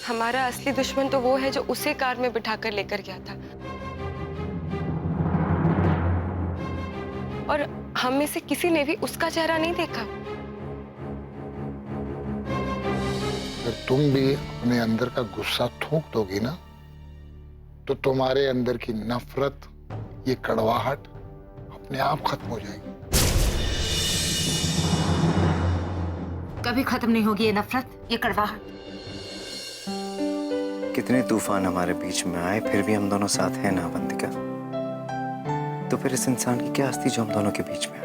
हमारा असली दुश्मन तो वो है जो उसे कार में बिठाकर लेकर गया था। और हम में से किसी ने भी उसका चेहरा नहीं देखा। अगर तुम भी अपने अंदर का गुस्सा थूक दोगी ना, तो तुम्हारे अंदर की नफरत, ये कड़वाहट अपने आप खत्म हो जाएगी। कभी खत्म नहीं होगी ये नफरत, ये कड़वाहट। कितने तूफान हमारे बीच में आए, फिर भी हम दोनों साथ हैं ना अवंतिका। तो फिर इस इंसान की क्या हस्ती जो हम दोनों के बीच में है?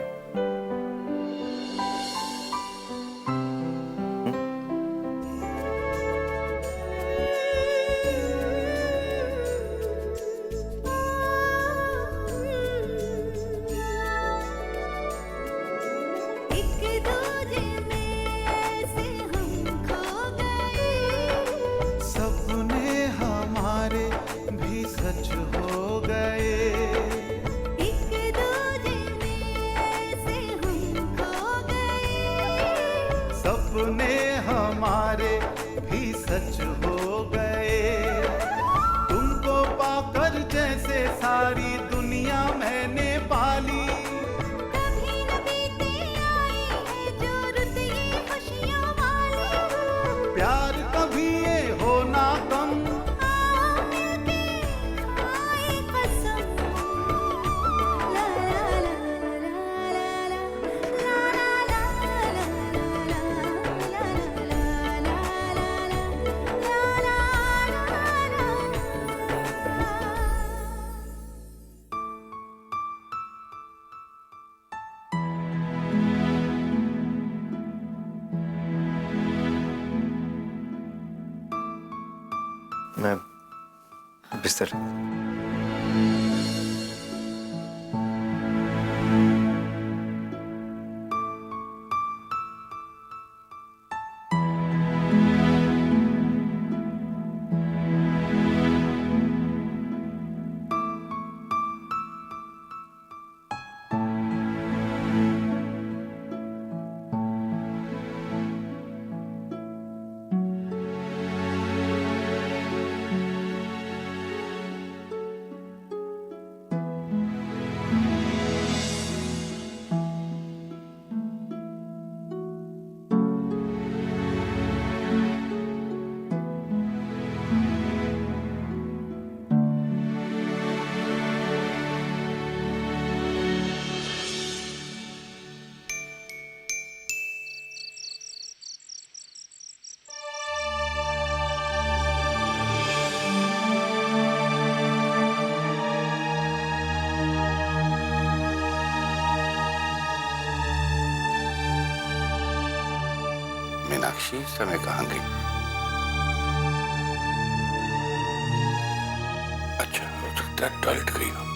सपने हमारे भी सच हो गए। तुमको पाकर जैसे सारी दुनिया मैंने पाली। कभी न बीते आई है जो रुत ये खुशियों वाली। प्यार कभी ये हो ना कम। आओ मिलके खाए कसम। ला ला ला ला ला ला मैं बिस्तर मीनाक्षी इस समय कहाँ गई? अच्छा, हो सकता है टॉयलेट गई हो।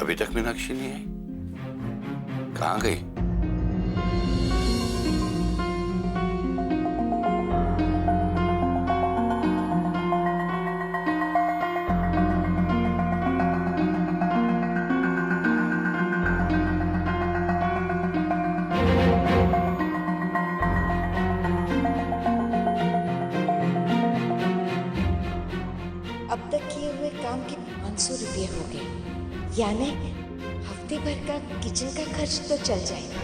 अभी तक मीनाक्षी नहीं आई, कहाँ गई? अब तक किए हुए काम के 500 रुपये हो गए, यानी हफ्ते भर का किचन का खर्च तो चल जाएगा।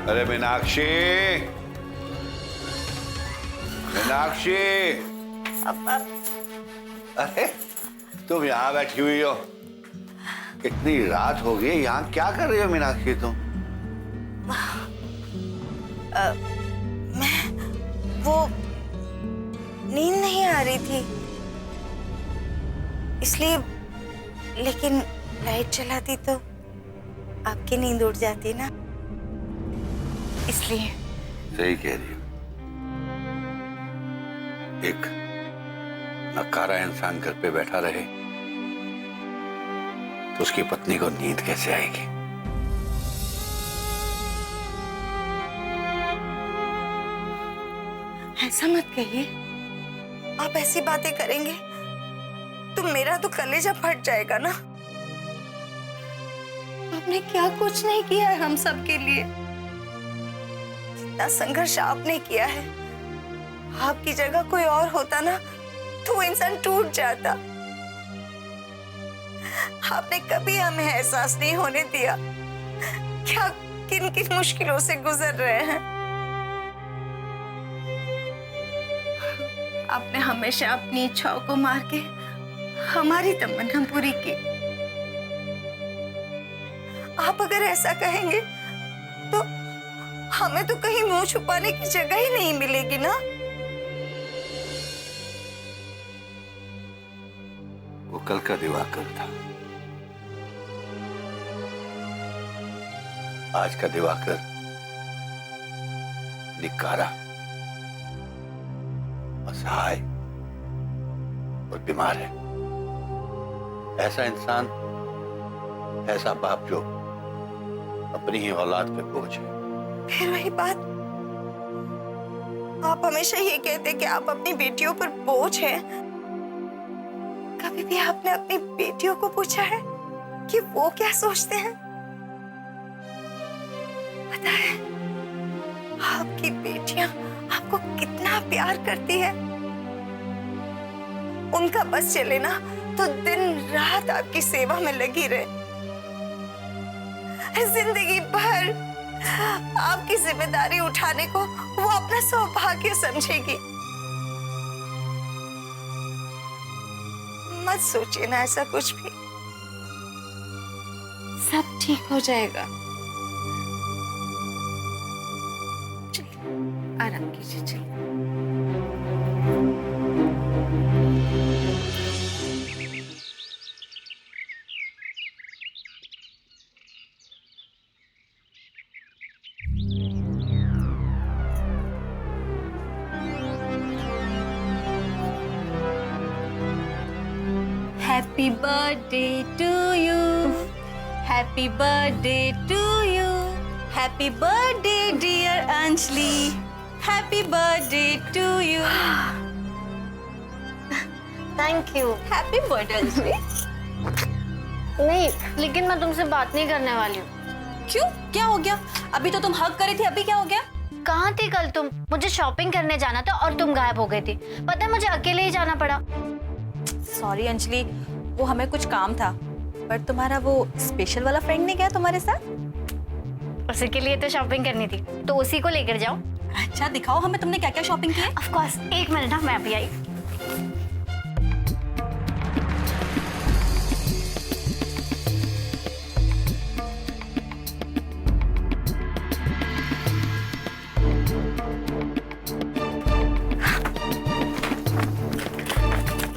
अरे मीनाक्षी, मीनाक्षी, अरे तुम यहाँ बैठी हुई हो? इतनी रात हो गई, यहाँ क्या कर रही हो मीनाक्षी तुम? मैं वो नींद नहीं आ रही थी इसलिए, लेकिन लाइट चलाती तो आपकी नींद उड़ जाती ना, इसलिए। सही कह रही हो। एक नकारा इंसान घर पे बैठा रहे तो उसकी पत्नी को नींद कैसे आएगी? ऐसा मत कहिए, आप ऐसी बातें करेंगे तो मेरा तो कलेजा फट जाएगा ना। आपने क्या कुछ नहीं किया है हम सब के लिए, जितना संघर्ष आपने किया है। आपकी जगह कोई और होता ना तो वो इंसान टूट जाता। आपने कभी हमें एहसास नहीं होने दिया क्या किन किन मुश्किलों से गुजर रहे हैं। आपने हमेशा अपनी इच्छाओं को मार के हमारी तमन्ना पूरी की। आप अगर ऐसा कहेंगे तो हमें तो कहीं मुंह छुपाने की जगह ही नहीं मिलेगी ना। वो कल का दिवाकर था, आज का दिवाकर निकारा, असहाय और बीमार है। ऐसा इंसान, ऐसा बाप जो अपनी ही औलाद पे बोझ है। फिर वही बात, आप हमेशा ये कहते कि आप अपनी बेटियों पर बोझ हैं। कभी भी आपने अपनी बेटियों को पूछा है कि वो क्या सोचते हैं? पता है आपकी बेटियां आपको कितना प्यार करती है। उनका बस चले ना तो दिन रात आपकी सेवा में लगी रहे, जिंदगी भर आपकी जिम्मेदारी उठाने को वो अपना सौभाग्य समझेगी। मत सोचिए ना ऐसा कुछ भी, सब ठीक हो जाएगा। चलिए आराम कीजिए, चलिए। Happy birthday to you. Happy birthday to you. Happy birthday dear Anjali. Happy birthday to you. Thank you. Happy birthday Anjali. नहीं, लेकिन मैं तुमसे बात नहीं करने वाली हूँ। क्यों? क्या हो गया? अभी तो तुम हग करी थी, अभी क्या हो गया? कहाँ थी कल तुम? मुझे शॉपिंग करने जाना था और तुम गायब हो गई थी। पता है मुझे अकेले ही जाना पड़ा। सॉरी अंजलि, वो हमें कुछ काम था, पर तुम्हारा वो स्पेशल वाला फ्रेंड नहीं गया तुम्हारे साथ? उसी के लिए तो शॉपिंग करनी थी, तो उसी को लेकर जाओ। अच्छा दिखाओ हमें तुमने क्या क्या शॉपिंग की है। ऑफ कोर्स, एक मिनट ना, मैं अभी आई।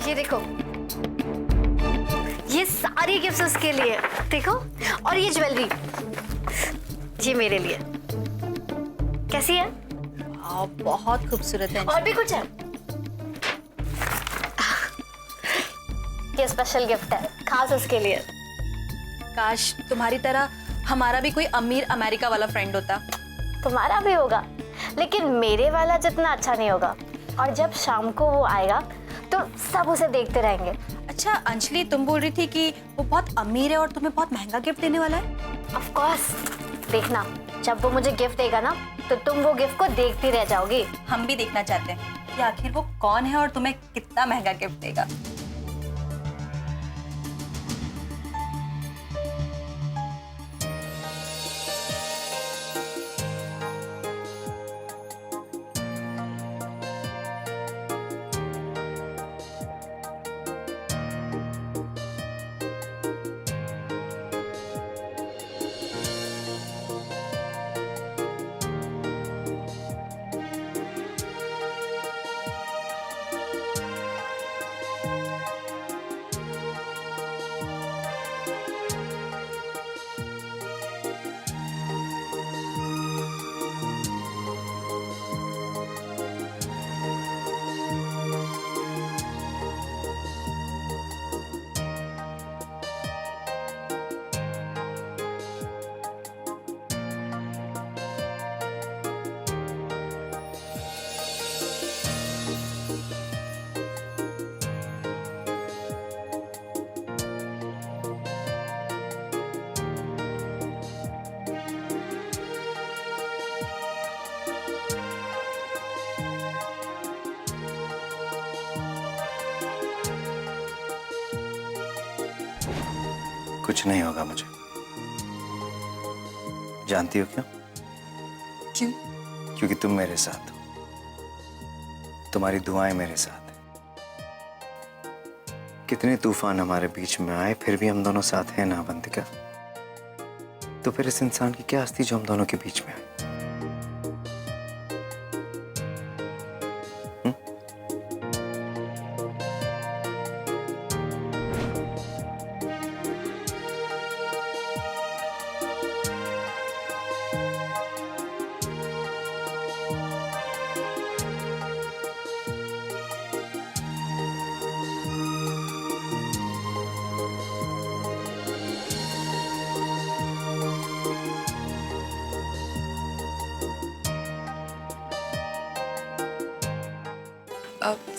ये देखो, ये सारी गिफ्ट्स उसके लिए, देखो। और ये ज्वेलरी, ये मेरे लिए। कैसी है? बहुत खूबसूरत है। और भी कुछ है? ये स्पेशल गिफ्ट है, खास उसके लिए। काश तुम्हारी तरह हमारा भी कोई अमीर अमेरिका वाला फ्रेंड होता। तुम्हारा भी होगा, लेकिन मेरे वाला जितना अच्छा नहीं होगा। और जब शाम को वो आएगा तो सब उसे देखते रहेंगे। अच्छा अंजलि, तुम बोल रही थी कि वो बहुत अमीर है और तुम्हें बहुत महंगा गिफ्ट देने वाला है। ऑफ कोर्स, देखना जब वो मुझे गिफ्ट देगा ना तो तुम वो गिफ्ट को देखती रह जाओगी। हम भी देखना चाहते हैं कि आखिर वो कौन है और तुम्हें कितना महंगा गिफ्ट देगा। कुछ नहीं होगा मुझे। जानती हो क्यों? क्यों? क्योंकि तुम मेरे साथ हो, तुम्हारी दुआएं मेरे साथ हैं। कितने तूफान हमारे बीच में आए फिर भी हम दोनों साथ हैं ना अवंतिका। तो फिर इस इंसान की क्या हस्ती जो हम दोनों के बीच में आई?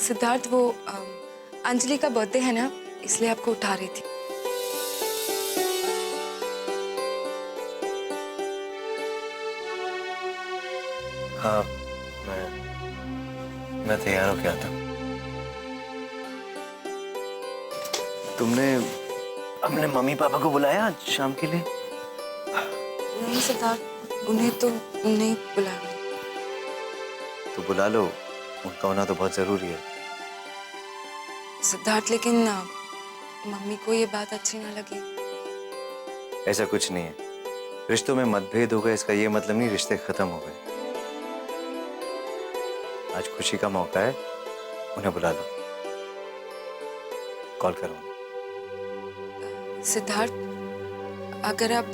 सिद्धार्थ, वो अंजलि का बर्थडे है ना, इसलिए आपको उठा रही थी। हाँ, मैं तैयार हो गया था। तुमने अपने मम्मी पापा को बुलाया आज शाम के लिए? नहीं सिद्धार्थ, उन्हें तो नहीं बुलाया। तो बुला लो, उनका होना तो बहुत जरूरी है। सिद्धार्थ, लेकिन मम्मी को ये बात अच्छी ना लगी। ऐसा कुछ नहीं है, रिश्तों में मतभेद हो गए इसका ये मतलब नहीं रिश्ते खत्म हो गए। आज खुशी का मौका है, उन्हें बुला लो, कॉल करो। सिद्धार्थ, अगर आप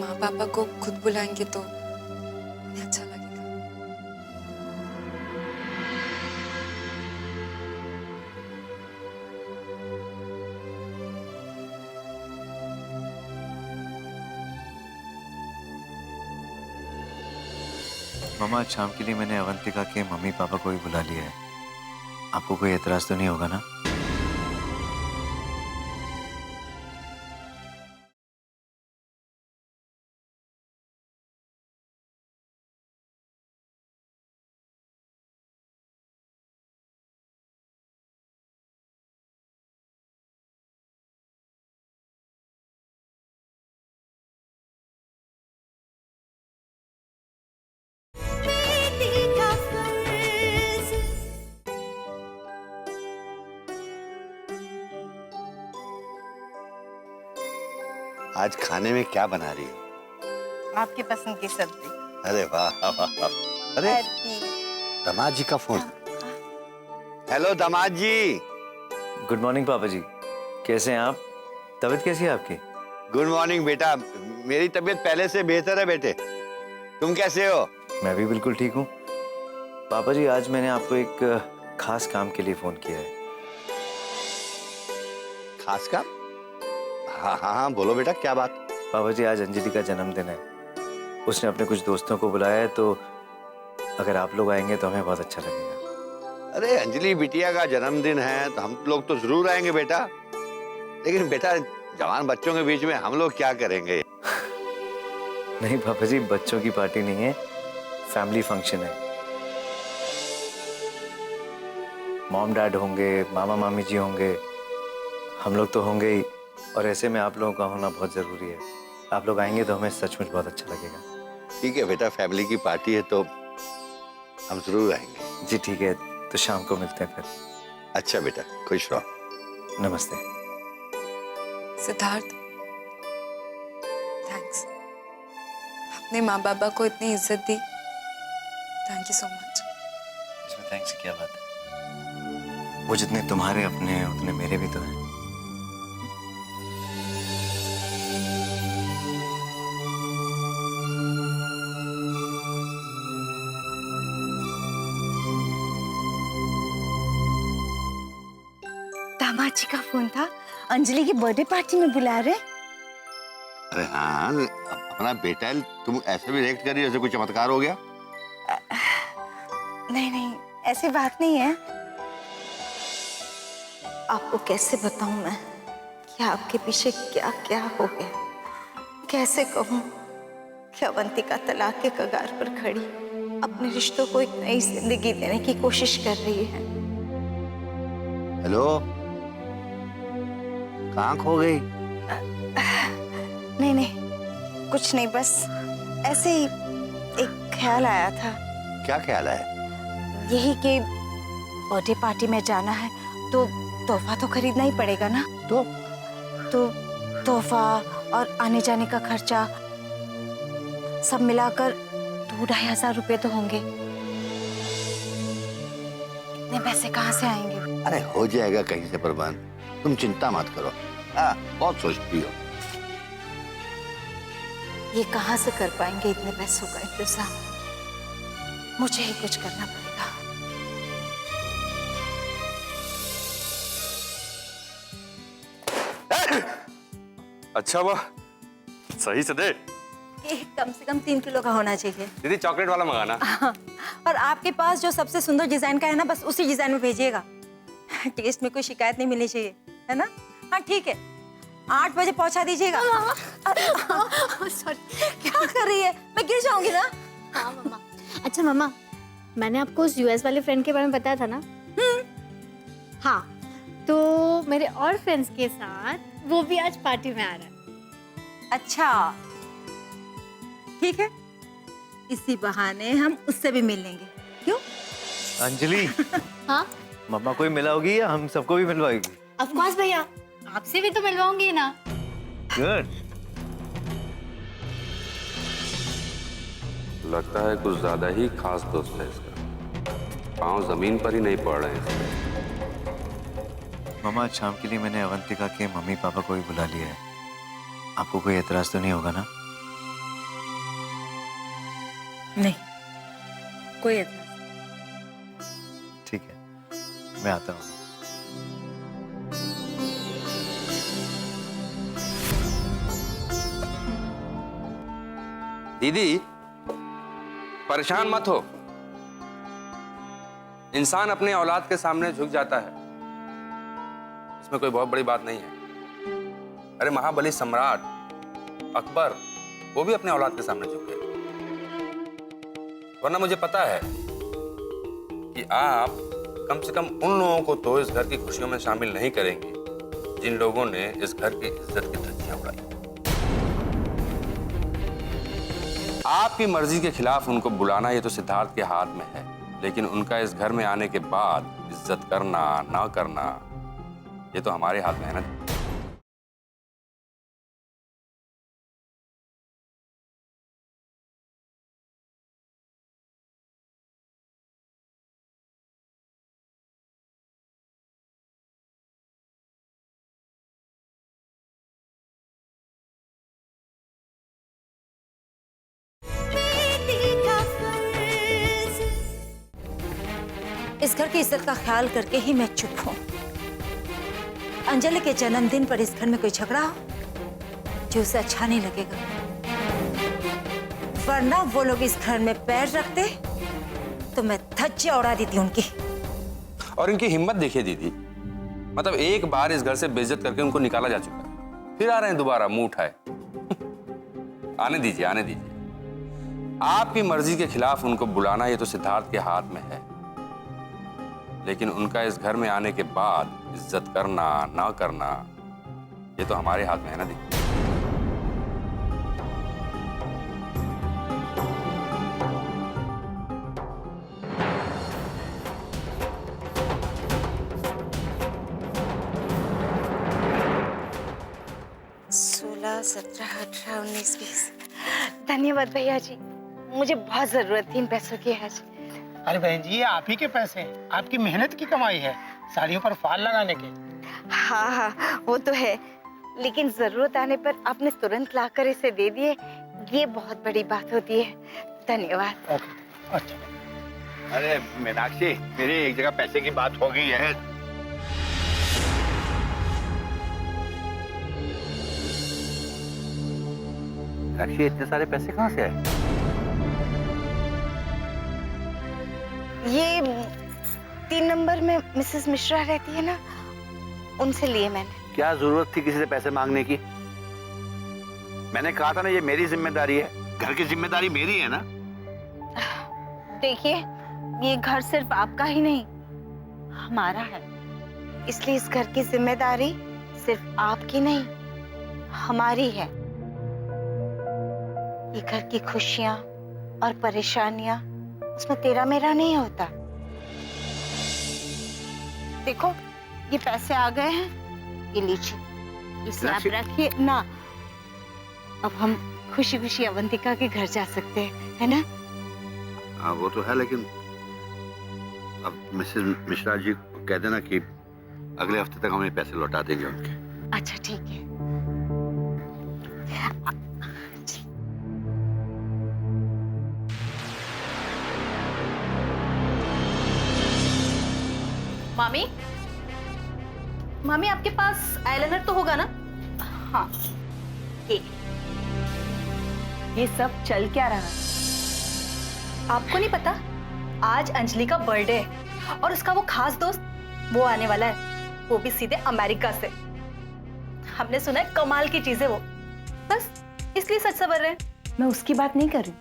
माँ पापा को खुद बुलाएंगे तो उन्हें अच्छा लगेगा। मामा, आज शाम के लिए मैंने अवंतिका के मम्मी पापा को भी बुला लिया है। आपको कोई एतराज तो नहीं होगा ना? आज खाने में क्या बना रही हो? आपकी पसंद की सब्जी। अरे वाह वाह वाह। अरे दामाद जी का फोन। हेलो दामाद जी। गुड मॉर्निंग पापा जी, कैसे हैं आप? तबीयत कैसी है आपकी? गुड मॉर्निंग बेटा, मेरी तबीयत पहले से बेहतर है बेटे। तुम कैसे हो? मैं भी बिल्कुल ठीक हूँ। पापा जी, आज मैंने आपको एक खास काम के लिए फोन किया है। खास काम? हाँ हाँ हाँ, बोलो बेटा, क्या बात? पापा जी, आज अंजलि का जन्मदिन है। उसने अपने कुछ दोस्तों को बुलाया है, तो अगर आप लोग आएंगे तो हमें बहुत अच्छा लगेगा। अरे अंजलि बिटिया का जन्मदिन है तो हम लोग तो जरूर आएंगे बेटा, लेकिन बेटा जवान बच्चों के बीच में हम लोग क्या करेंगे? नहीं पापा जी, बच्चों की पार्टी नहीं है, फैमिली फंक्शन है। मॉम डैड होंगे, मामा मामी जी होंगे, हम लोग तो होंगे ही, और ऐसे में आप लोगों का होना बहुत जरूरी है। आप लोग आएंगे तो हमें सचमुच बहुत अच्छा लगेगा। ठीक है बेटा, फैमिली की पार्टी है तो हम जरूर आएंगे। जी ठीक है, तो शाम को मिलते हैं फिर। अच्छा बेटा, खुश रहो। नमस्ते। सिद्धार्थ, थैंक्स। अपने माँ बाबा को इतनी इज्जत दी, थैंक यू सो मच। इसमें थैंक्स की क्या बात है? वो जितने तुम्हारे अपने हैं उतने मेरे भी तो हैं। दामाद जी का फोन था, अंजलि की बर्थडे पार्टी में बुला रहे। अरे हाँ, अपना बेटा है, तुम ऐसे भी रिएक्ट कर रही हो जैसे कोई चमत्कार हो गया। नहीं नहीं, ऐसी बात नहीं है। आपको कैसे बताऊं मैं कि आपके पीछे क्या क्या हो गया? कैसे कहूं कि अवंतिका तलाक के कगार पर खड़ी अपने रिश्तों को एक नई जिंदगी देने की कोशिश कर रही है। हेलो, कहाँ खो गई? नहीं नहीं, कुछ नहीं, बस ऐसे ही एक ख्याल आया था। क्या ख्याल है? यही कि बर्थडे पार्टी में जाना है तो तोहफा तो खरीदना ही पड़ेगा ना। तो तोहफा और आने जाने का खर्चा सब मिलाकर 2-2,500 रुपए तो होंगे। इतने पैसे कहाँ से आएंगे? अरे हो जाएगा कहीं से प्रबंध, तुम चिंता मत करो। बहुत सोचती हो। ये कहाँ से कर पाएंगे इतने पैसों का इंतजाम? मुझे ही कुछ करना पड़ेगा। अच्छा वाह, सही से दे। ये कम से कम 3 किलो का होना चाहिए। दीदी चॉकलेट वाला मंगाना। और आपके पास जो सबसे सुंदर डिजाइन का है ना, बस उसी डिजाइन में भेजिएगा। टेस्ट में कोई शिकायत नहीं मिलनी चाहिए, है ना? हाँ ठीक है, 8 बजे पहुंचा दीजिएगा। सॉरी, क्या कर रही है? मैं गिर जाऊंगी ना। हाँ मम्मा। अच्छा मम्मा, मैंने आपको उस यूएस वाले फ्रेंड के बारे में बताया था ना? हाँ, तो मेरे और फ्रेंड्स के साथ वो भी आज पार्टी में आ रहा है। अच्छा ठीक है, इसी बहाने हम उससे भी मिल लेंगे। क्यों? अंजलि, हाँ मम्मा को ही मिला होगी या हम सबको भी मिलवाएगी? ऑफ कोर्स भैया, आपसे भी तो मिलवाऊंगी ना। गुड। लगता है कुछ ज्यादा ही खास दोस्त है इसका। पाँव जमीन पर ही नहीं पड़ रहे हैं। मम्मा, आज शाम के लिए मैंने अवंतिका के मम्मी पापा को भी बुला लिया है। आपको कोई एतराज तो नहीं होगा ना? नहीं, कोई एतराज। ठीक है, मैं आता हूँ। दीदी परेशान मत हो, इंसान अपने औलाद के सामने झुक जाता है, इसमें कोई बहुत बड़ी बात नहीं है। अरे महाबली सम्राट अकबर, वो भी अपने औलाद के सामने झुक गए। वरना मुझे पता है कि आप कम से कम उन लोगों को तो इस घर की खुशियों में शामिल नहीं करेंगे जिन लोगों ने इस घर की इज्जत की धज्जियां उड़ाई। आपकी मर्जी के खिलाफ उनको बुलाना ये तो सिद्धार्थ के हाथ में है, लेकिन उनका इस घर में आने के बाद इज्जत करना ना करना ये तो हमारे हाथ में है ना। इस घर की इज्जत का ख्याल करके ही मैं चुप हूँ। अंजलि के जन्मदिन पर इस घर में कोई झगड़ा हो जो उसे अच्छा नहीं लगेगा, वरना वो लोग इस घर में पैर रखते तो मैं धज्जियां उड़ा देती उनकी। और इनकी हिम्मत देखिए दीदी, मतलब एक बार इस घर से बेइज्जत करके उनको निकाला जा चुका है, फिर आ रहे हैं दोबारा मुंह उठाए। आने दीजिए, आने दीजिए। आपकी मर्जी के खिलाफ उनको बुलाना ये तो सिद्धार्थ के हाथ में है, लेकिन उनका इस घर में आने के बाद इज्जत करना ना करना ये तो हमारे हाथ में है ना दीदी। सोलह, 17, 18, 19, 20। धन्यवाद भैया जी, मुझे बहुत जरूरत थी इन पैसों की आज। अरे बहन जी, ये आप ही के पैसे हैं, आपकी मेहनत की कमाई है, साड़ियों पर फाल लगाने के। हाँ हाँ वो तो है, लेकिन जरूरत आने पर आपने तुरंत लाकर इसे दे दिए, ये बहुत बड़ी बात होती है। धन्यवाद। ओके, अच्छा। अरे मीनाक्षी, मेरी एक जगह पैसे की बात हो गई है। मीनाक्षी, इतने सारे पैसे कहाँ से आए? ये 3 नंबर में मिसेस मिश्रा रहती है ना, उनसे लिए मैंने। क्या जरूरत थी किसी से पैसे मांगने की? मैंने कहा था ना ये मेरी जिम्मेदारी है, घर की जिम्मेदारी मेरी है ना। देखिए, ये घर सिर्फ आपका ही नहीं हमारा है, इसलिए इस घर की जिम्मेदारी सिर्फ आपकी नहीं हमारी है। ये घर की खुशियां और परेशानियां उसमें तेरा मेरा नहीं होता। देखो ये पैसे आ गए हैं, ये लीजिए, इसे आप रखिए ना। अब हम खुशी खुशी अवंतिका के घर जा सकते हैं, है ना? हाँ वो तो है, लेकिन अब मिसेस मिश्रा जी को कह देना कि अगले हफ्ते तक हमें पैसे लौटा देंगे उनके। अच्छा ठीक है। मामी, मामी आपके पास आईलाइनर तो होगा ना? हाँ, ये सब चल क्या रहा है? आपको नहीं पता आज अंजलि का बर्थडे है और उसका वो खास दोस्त वो आने वाला है, वो भी सीधे अमेरिका से। हमने सुना है कमाल की चीजें वो, बस इसलिए सच सवर रहे हैं। मैं उसकी बात नहीं कर रही,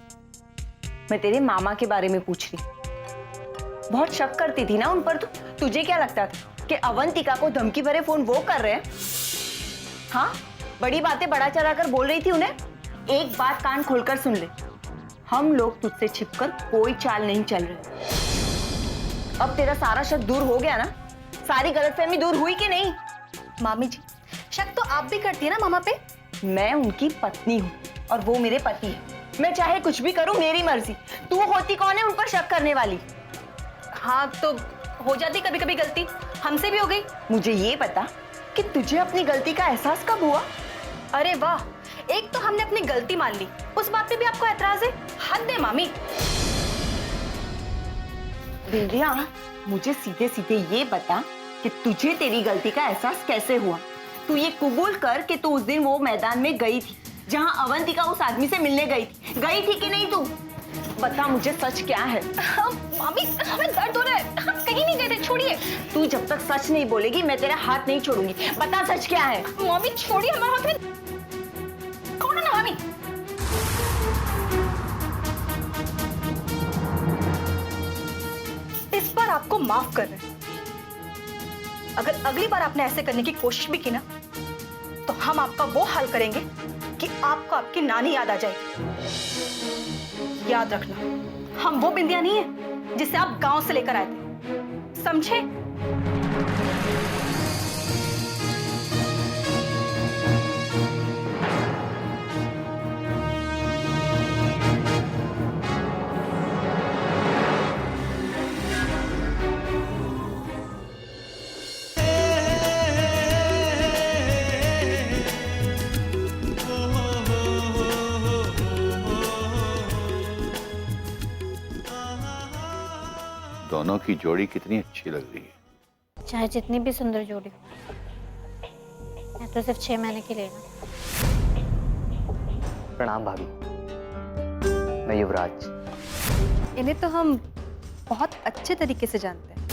मैं तेरे मामा के बारे में पूछ रही। बहुत शक करती थी ना उन पर। तुझे क्या लगता था कि अवंतिका को धमकी भरे फोन वो कर रहे हैं? हाँ, बड़ी बातें बड़ा चढ़ा कर बोल रही थी उन्हें। एक बात कान खोलकर सुन ले, हम लोग तुझसे छिपकर कोई चाल नहीं चल रहे। अब तेरा सारा शक दूर हो गया ना? सारी गलतफहमी दूर हुई कि नहीं? मामी जी, शक तो आप भी करती है ना मामा पे? मैं उनकी पत्नी हूँ और वो मेरे पति है। मैं चाहे कुछ भी करूँ, मेरी मर्जी। तू होती कौन है उन पर शक करने वाली? हाँ तो हो जाती कभी कभी गलती, हमसे भी हो गई। मुझे ये पता कि तुझे अपनी गलती का एहसास कब हुआ? अरे वाह, एक तो हमने अपनी गलती मान ली, उस बात पे भी आपको एतराज है? हद है मामी। दिव्या, मुझे सीधे सीधे ये बता कि तुझे तेरी गलती का एहसास कैसे हुआ? तू ये कबूल कर कि तू उस दिन वो मैदान में गई थी जहां अवंतिका उस आदमी से मिलने गई थी कि नहीं? तू बता मुझे, सच क्या है? मामी, हमें दर्द हो रहा है, हम कहीं नहीं गए थे, छोड़िए। तू जब तक सच नहीं बोलेगी मैं तेरा हाथ नहीं छोड़ूंगी। बता सच क्या है? मामी छोड़िए हमारा हाथ। कौन है ना मामी? इस बार आपको माफ कर रहे हैं। अगर अगली बार आपने ऐसे करने की कोशिश भी की ना, तो हम आपका वो हाल करेंगे कि आपको आपकी नानी याद आ जाएगी। याद रखना, हम वो बिंदिया नहीं है जिसे आप गांव से लेकर आए थे, समझे? दोनों की जोड़ी कितनी अच्छी लग रही है। चाहे जितनी भी सुंदर जोड़ी हो, मैं तो सिर्फ 6 महीने के लिए ना। प्रणाम भाभी, मैं युवराज। इन्हें तो हम बहुत अच्छे तरीके से जानते हैं।